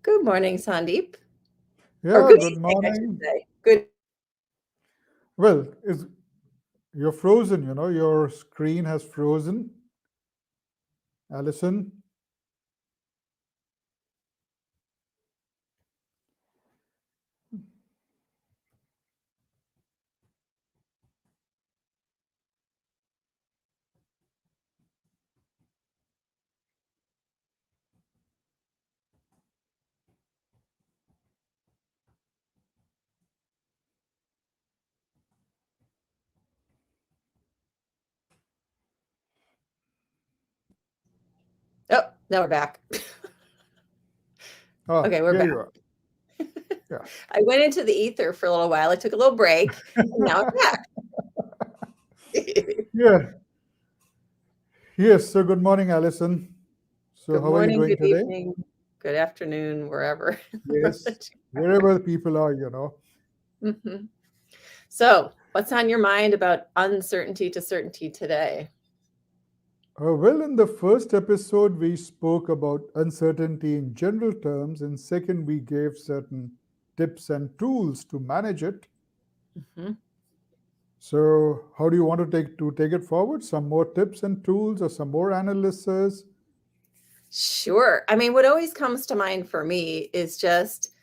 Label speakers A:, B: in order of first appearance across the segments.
A: Good morning, Sandeep. Or
B: Yeah,
A: good
B: good
A: evening, I should
B: morning.
A: say. Good.
B: Well, you're frozen, your screen has frozen. Allison?
A: Oh, now we're back.
B: Ah,
A: Okay, we're
B: here
A: back.
B: you are. Yeah.
A: I went into the ether for a little while. I took a little break, and now I'm back.
B: Yeah. Yes, so good morning, Allison. So
A: Good
B: how are you
A: morning,
B: doing
A: good
B: today?
A: evening, good afternoon, wherever.
B: Yes, wherever the people are.
A: Mhm. So, what's on your mind about uncertainty to certainty today?
B: Well, in the first episode, we spoke about uncertainty in general terms, and second, we gave certain tips and tools to manage it.
A: Mhm.
B: So, how do you want to take it forward? Some more tips and tools, or some more analysis?
A: Sure. I mean, what always comes to mind for me is just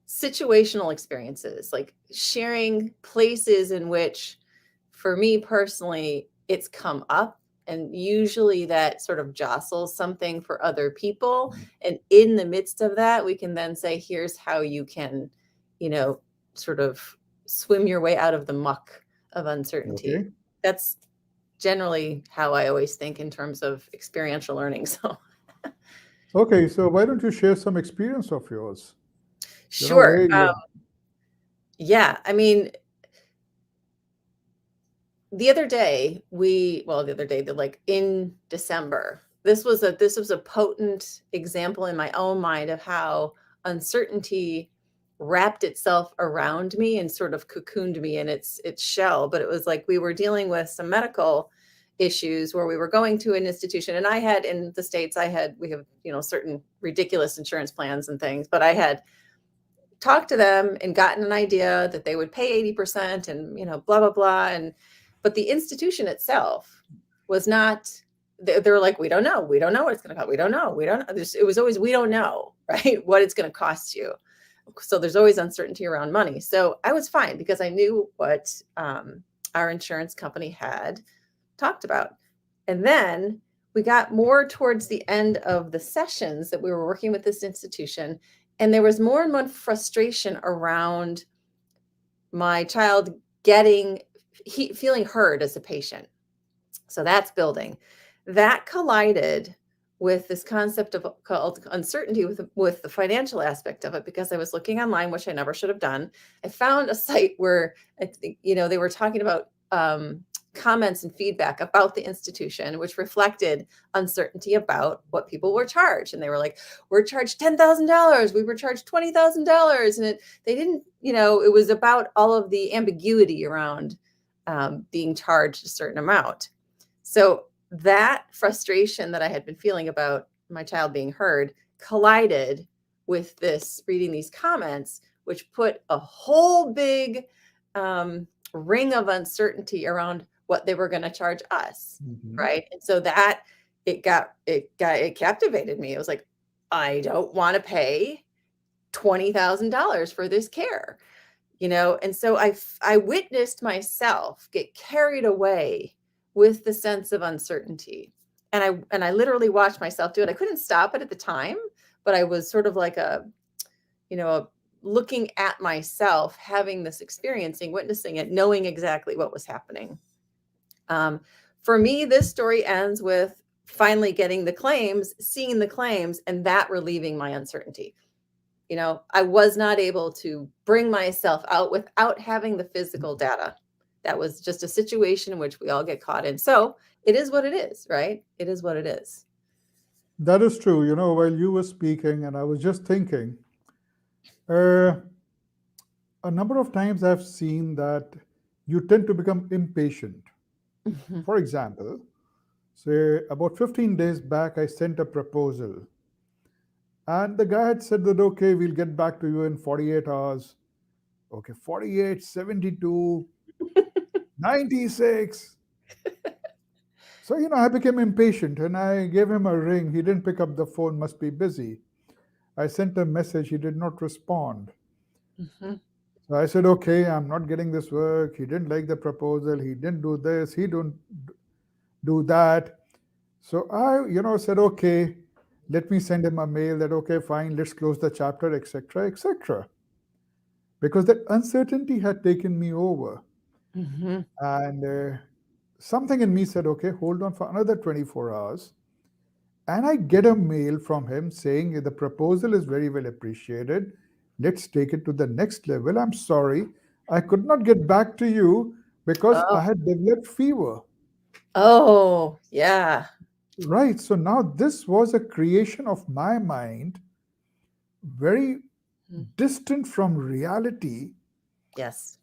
A: situational experiences, like sharing places in which, for me personally, it's come up. And usually that sort of jostles something for other people. And in the midst of that, we can then say, here's how you can, you know, sort of swim your way out of the muck of uncertainty.
B: Okay.
A: That's generally how I always think in terms of experiential learning. So,
B: Okay, so why don't you share some experience of yours?
A: sure.
B: Where you.
A: Yeah. I mean, the other day the other day, like in December, this was a potent example in my own mind of how uncertainty wrapped itself around me and sort of cocooned me in its shell. But it was like we were dealing with some medical issues where we were going to an institution, and I had, in the States, we have, certain ridiculous insurance plans and things, but I had talked to them and gotten an idea that they would pay 80% and, blah, blah, blah. But the institution itself was not, they're like, we don't know. We don't know what it's going to cost. We don't know. We don't know. It was always, we don't know, right? What it's going to cost you. So there's always uncertainty around money. So I was fine because I knew what our insurance company had talked about. And then we got more towards the end of the sessions that we were working with this institution, and there was more and more frustration around my child feeling heard as a patient. So that's building. That collided with this concept of called uncertainty with the financial aspect of it, because I was looking online, which I never should have done. I found a site where I think, they were talking about comments and feedback about the institution, which reflected uncertainty about what people were charged. And they were like, we're charged $10,000. We were charged $20,000. And they didn't, it was about all of the ambiguity around being charged a certain amount. So that frustration that I had been feeling about my child being heard collided with this reading these comments, which put a whole big ring of uncertainty around what they were going to charge us,
B: Mhm.
A: right? And so that it captivated me. It was like, I don't want to pay $20,000 for this care, and so I witnessed myself get carried away with the sense of uncertainty, and I literally watched myself do it. I couldn't stop it at the time, but I was sort of like a looking at myself having this experiencing, witnessing it, knowing exactly what was happening. um, for me, this story ends with finally getting the claims, seeing the claims, and that relieving my uncertainty. I was not able to bring myself out without having the physical data. That was just a situation in which we all get caught in. So it is what it is, right? It is what it is.
B: That is true. While you were speaking, and I was just thinking, uh, a number of times I've seen that you tend to become impatient.
A: Mhm.
B: For example, say about 15 days back, I sent a proposal, And the guy had said that, okay, we'll get back to you in 48 hours. Okay, 48, 72, 96. So, I became impatient and I gave him a ring. He didn't pick up the phone, must be busy. I sent a message, he did not respond.
A: Mhm.
B: So I said, okay, I'm not getting this work. He didn't like the proposal. He didn't do this. He don't do that. So I, said, okay, let me send him a mail that, okay, fine, let's close the chapter, etc., etc. Because that uncertainty had taken me over.
A: Mhm.
B: And something in me said, okay, hold on for another 24 hours. And I get a mail from him saying the proposal is very well appreciated. Let's take it to the next level. I'm sorry, I could not get back to you because I
A: Oh,
B: had developed fever.
A: oh, yeah.
B: Right. So now this was a creation of my mind, very
A: Mm.
B: distant from reality.
A: Yes.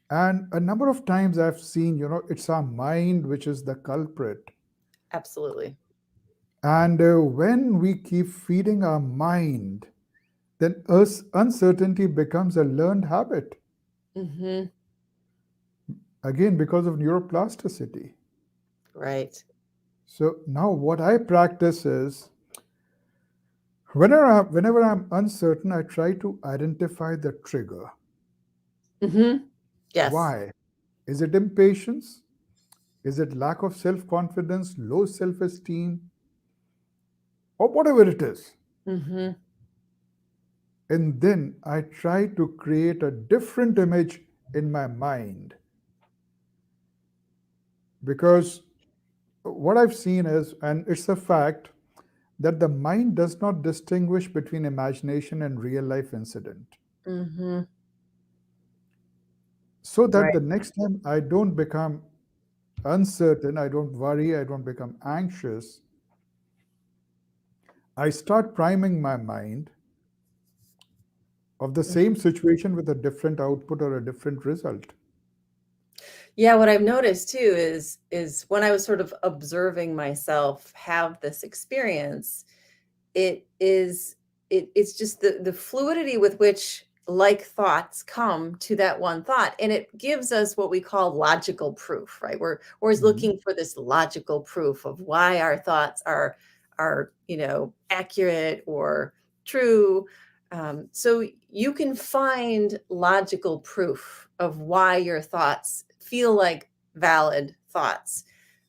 B: And a number of times I've seen, it's our mind which is the culprit.
A: Absolutely.
B: And when we keep feeding our mind, then us uncertainty becomes a learned habit.
A: Hmm.
B: Again, because of neuroplasticity.
A: Right.
B: So now what I practice is whenever I'm uncertain, I try to identify the trigger.
A: Hmm. Yes.
B: Why? Is it impatience? Is it lack of self confidence, low self esteem, or whatever it is?
A: Hmm.
B: And then I try to create a different image in my mind. Because what I've seen is, and it's a fact, that the mind does not distinguish between imagination and real life incident.
A: Hmm.
B: So that
A: Right.
B: the next time I don't become uncertain, I don't worry, I don't become anxious, I start priming my mind of the same situation with a different output or a different result.
A: Yeah, what I've noticed too is when I was sort of observing myself have this experience, it is it's just the fluidity with which like thoughts come to that one thought, and it gives us what we call logical proof, right? We're always
B: Mhm.
A: looking for this logical proof of why our thoughts are accurate or true. So you can find logical proof of why your thoughts feel like valid thoughts.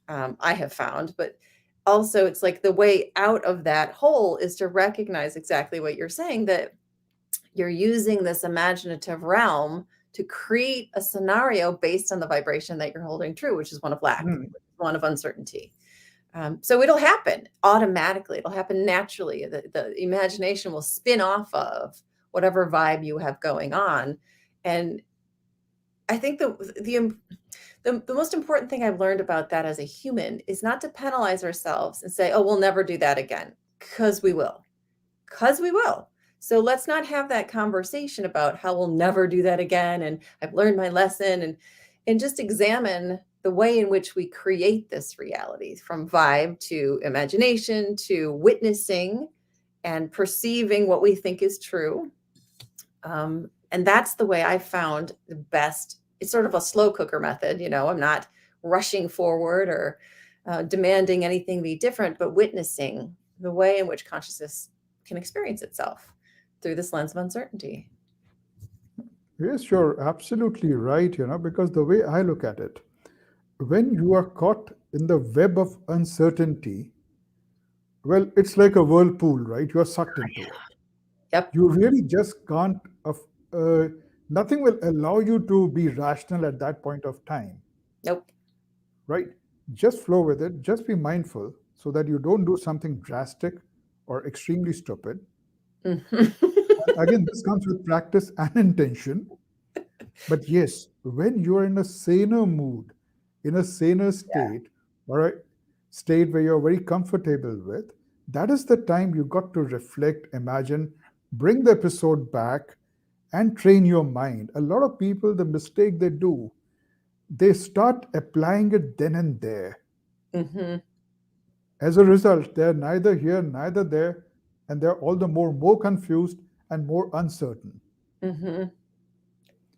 A: I have found, but also it's like the way out of that hole is to recognize exactly what you're saying, that you're using this imaginative realm to create a scenario based on the vibration that you're holding true, which is one of lack,
B: Mm.
A: one of uncertainty. So it'll happen automatically. It'll happen naturally. The imagination will spin off of whatever vibe you have going on. And I think the most important thing I've learned about that as a human is not to penalize ourselves and say, "Oh, we'll never do that again," because we will. Because we will. So let's not have that conversation about how we'll never do that again and I've learned my lesson, and just examine the way in which we create this reality, from vibe to imagination to witnessing and perceiving what we think is true. And that's the way I found the best. It's sort of a slow cooker method. I'm not rushing forward or demanding anything be different, but witnessing the way in which consciousness can experience itself through this lens of uncertainty.
B: Yes, you're absolutely right, because the way I look at it, when you are caught in the web of uncertainty, well, it's like a whirlpool, right? You are sucked into it.
A: Yep.
B: You really just can't, uh, nothing will allow you to be rational at that point of time,
A: Nope.
B: right? Just flow with it, just be mindful so that you don't do something drastic or extremely stupid.
A: Mhm.
B: And again, this comes with practice and intention. But yes, when you're in a saner mood, in a saner state, or a state where you're very comfortable with, that is the time you got to reflect, imagine, bring the episode back, and train your mind. A lot of people, the mistake they do, they start applying it then and there.
A: Mhm.
B: As a result, they're neither here, neither there, and they're all the more confused and more uncertain.
A: Mm-hmm.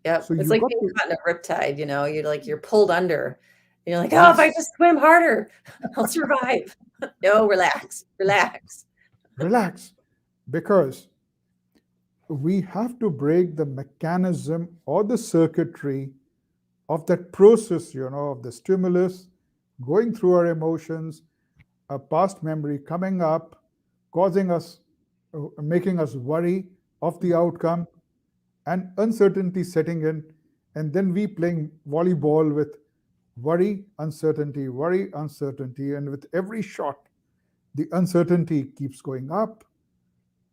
A: Yep.
B: So
A: It's
B: you
A: like
B: got
A: being
B: to
A: caught in a riptide, you're pulled under. And you're like, oh, if I
B: yes,
A: just swim harder, I'll survive. No, relax, relax.
B: relax, because we have to break the mechanism or the circuitry of that process, of the stimulus going through our emotions, a past memory coming up, causing us, making us worry of the outcome, and uncertainty setting in, and then we playing volleyball with worry, uncertainty, and with every shot, the uncertainty keeps going up.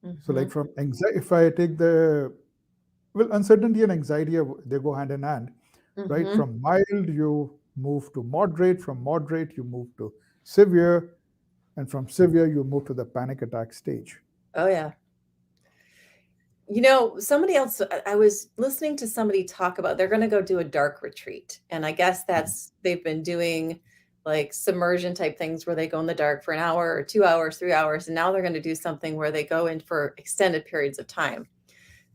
B: So,
A: Mm-hmm.
B: like from anxiety, if I take the well, uncertainty and anxiety they go hand in hand, right?
A: Mm-hmm.
B: From mild, you move to moderate. From moderate, you move to severe, and from severe, you move to the panic attack stage.
A: Oh, yeah. Somebody else, I was listening to somebody talk about they're going to go do a dark retreat. And I guess they've been doing like submersion type things where they go in the dark for an hour or 2 hours, 3 hours. And now they're going to do something where they go in for extended periods of time.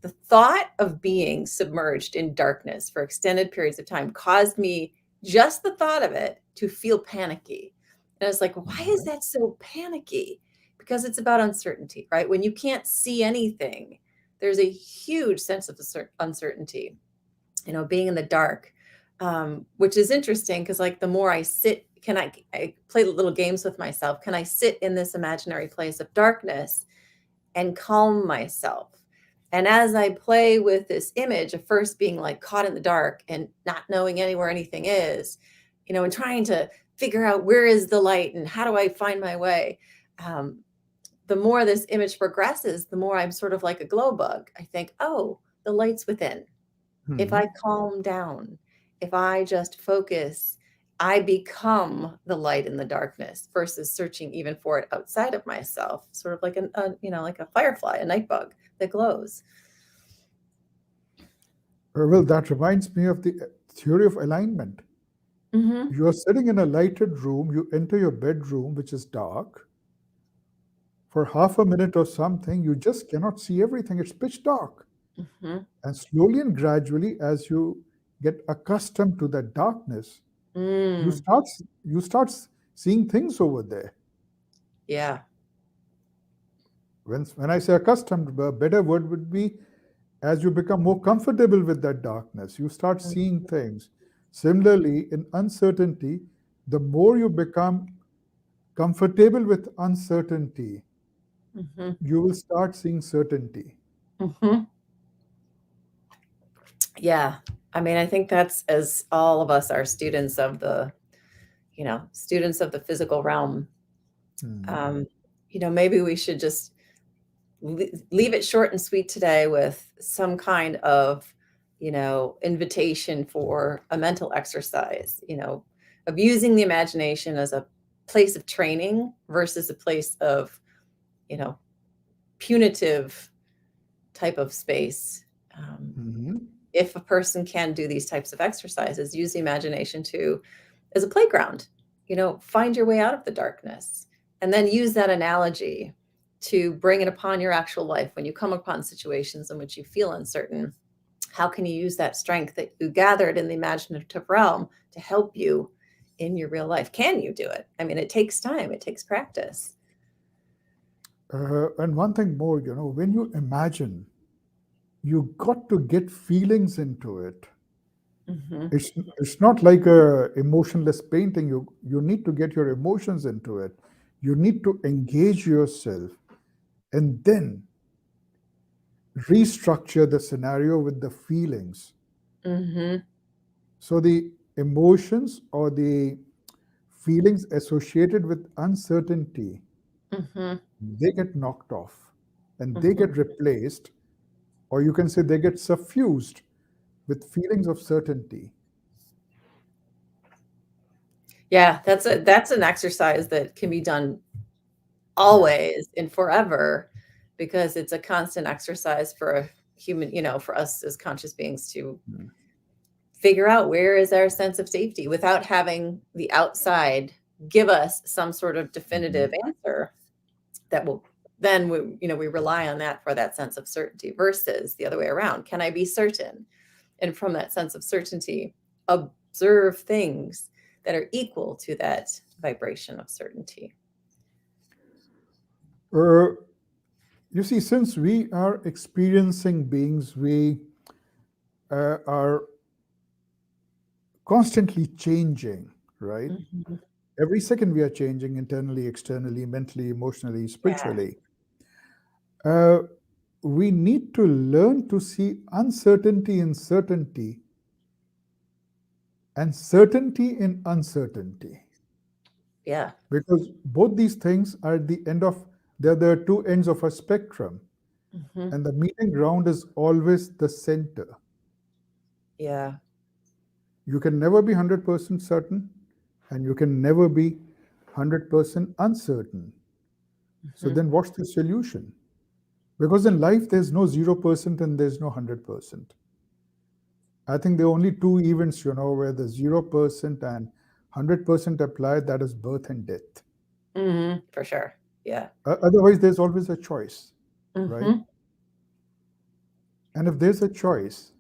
A: The thought of being submerged in darkness for extended periods of time caused me, just the thought of it, to feel panicky. And I was like, why is
B: Mhm.
A: that so panicky? Because it's about uncertainty, right? When you can't see anything, there's a huge sense of uncertainty, being in the dark, which is interesting because, like, the more I sit, I play little games with myself? Can I sit in this imaginary place of darkness and calm myself? And as I play with this image of first being like caught in the dark and not knowing anywhere anything is, and trying to figure out where is the light and how do I find my way, um, the more this image progresses, the more I'm sort of like a glow bug. I think, oh, the light's within. If I
B: Mhm.
A: calm down, if I just focus, I become the light in the darkness versus searching even for it outside of myself, sort of like like a firefly, a night bug that glows.
B: Well, that reminds me of the theory of alignment.
A: Hmm.
B: You are sitting in a lighted room, you enter your bedroom, which is dark. For half a minute or something, you just cannot see everything. It's pitch dark.
A: Hmm.
B: And slowly and gradually, as you get accustomed to that darkness, you
A: Mm,
B: start you start seeing things over there.
A: yeah.
B: When I say accustomed, a better word would be as you become more comfortable with that darkness, you start seeing things. Similarly, in uncertainty, the more you become comfortable with uncertainty,
A: Hmm.
B: you will start seeing certainty.
A: Hmm. Yeah. I mean, I think that's, as all of us are students of the physical realm.
B: Mhm.
A: Um, maybe we should just leave it short and sweet today with some kind of, invitation for a mental exercise, of using the imagination as a place of training versus a place of, you know, punitive type of space.
B: Mhm.
A: If a person can do these types of exercises, use the imagination to as a playground, find your way out of the darkness, and then use that analogy to bring it upon your actual life when you come upon situations in which you feel uncertain. How can you use that strength that you gathered in the imaginative realm to help you in your real life? Can you do it? I mean, it takes time, it takes practice.
B: And one thing more, when you imagine, you got to get feelings into it.
A: Hmm.
B: It's not like a emotionless painting. You need to get your emotions into it. You need to engage yourself and then restructure the scenario with the feelings.
A: Hmm.
B: So the emotions or the feelings associated with uncertainty,
A: Hmm.
B: they get knocked off and they
A: Hmm.
B: get replaced, or you can say they get suffused with feelings of certainty.
A: Yeah, that's an exercise that can be done
B: Yeah.
A: always and forever, because it's a constant exercise for a human, for us as conscious beings to
B: Mm.
A: figure out where is our sense of safety without having the outside give us some sort of
B: Mhm.
A: definitive answer that will then we rely on that for that sense of certainty versus the other way around. Can I be certain? And from that sense of certainty, observe things that are equal to that vibration of certainty.
B: You see, since we are experiencing beings, we are constantly changing, right?
A: Mhm.
B: Every second we are changing internally, externally, mentally, emotionally,
A: Yeah.
B: spiritually. We need to learn to see uncertainty in certainty and certainty in uncertainty.
A: Yeah.
B: Because both these things are at the end of, they're the two ends of a spectrum.
A: Mhm.
B: And the meeting ground is always the center.
A: Yeah.
B: You can never be 100% certain, and you can never be 100% uncertain. So
A: Mhm.
B: then what's the solution? Because in life, there's no 0% and there's no 100%. I think there are only two events, where the 0% and 100% apply, that is birth and death.
A: For sure. Yeah.
B: Otherwise, there's always a choice, right?
A: Mhm.
B: And if there's a choice,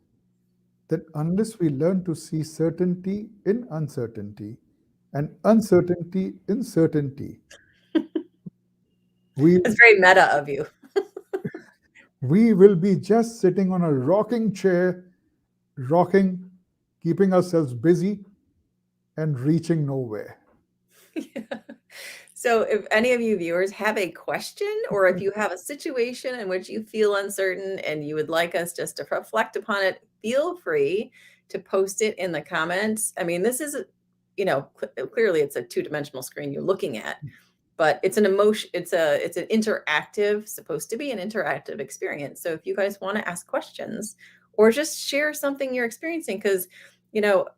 B: then unless we learn to see certainty in uncertainty and uncertainty in certainty, we
A: It's very meta of you.
B: we will be just sitting on a rocking chair, rocking, keeping ourselves busy and reaching nowhere.
A: Yeah. So if any of you viewers have a question, or if you have a situation in which you feel uncertain and you would like us just to reflect upon it, feel free to post it in the comments. I mean, this is, clearly it's a two-dimensional screen you're looking at, but it's an emotion, it's an interactive, supposed to be an interactive experience. So if you guys want to ask questions or just share something you're experiencing, because,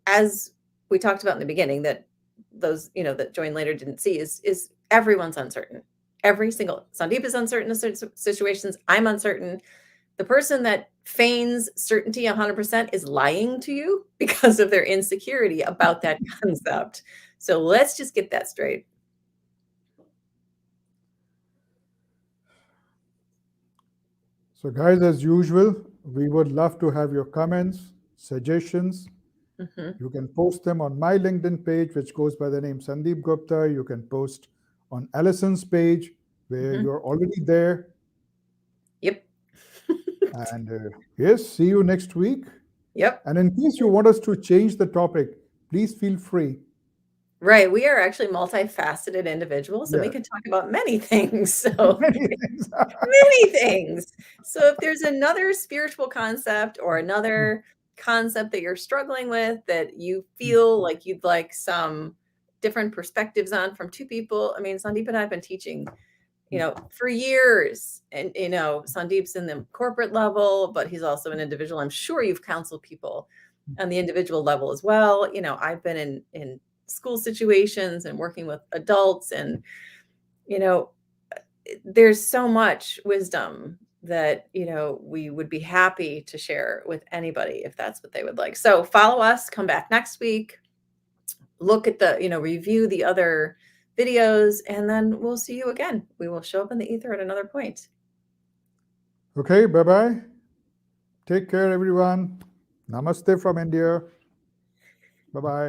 A: as we talked about in the beginning, that those, that join later didn't see is everyone's uncertain. Every single Sandeep is uncertain in certain situations. I'm uncertain. The person that feigns certainty 100% is lying to you because of their insecurity about that concept. So let's just get that straight.
B: So, guys, as usual, we would love to have your comments, suggestions.
A: Hmm.
B: You can post them on my LinkedIn page, which goes by the name Sandeep Gupta. You can post on Allison's page, where
A: Hmm.
B: you're already there.
A: Yep.
B: And yes, see you next week.
A: Yep.
B: And in case you want us to change the topic, please feel free.
A: Right. We are actually multifaceted individuals and we
B: Yeah,
A: can talk about many things. So
B: many things.
A: many things. So if there's another spiritual concept or another concept that you're struggling with that you feel like you'd like some different perspectives on from two people, I mean, Sandeep and I have been teaching, for years. And, Sandeep's in the corporate level, but he's also an individual. I'm sure you've counseled people on the individual level as well. I've been in school situations and working with adults, and, there's so much wisdom that, we would be happy to share with anybody if that's what they would like. So follow us, come back next week, look at the, review the other videos, and then we'll see you again. We will show up in the ether at another point.
B: Okay, bye bye. Take care, everyone. Namaste from India. Bye bye.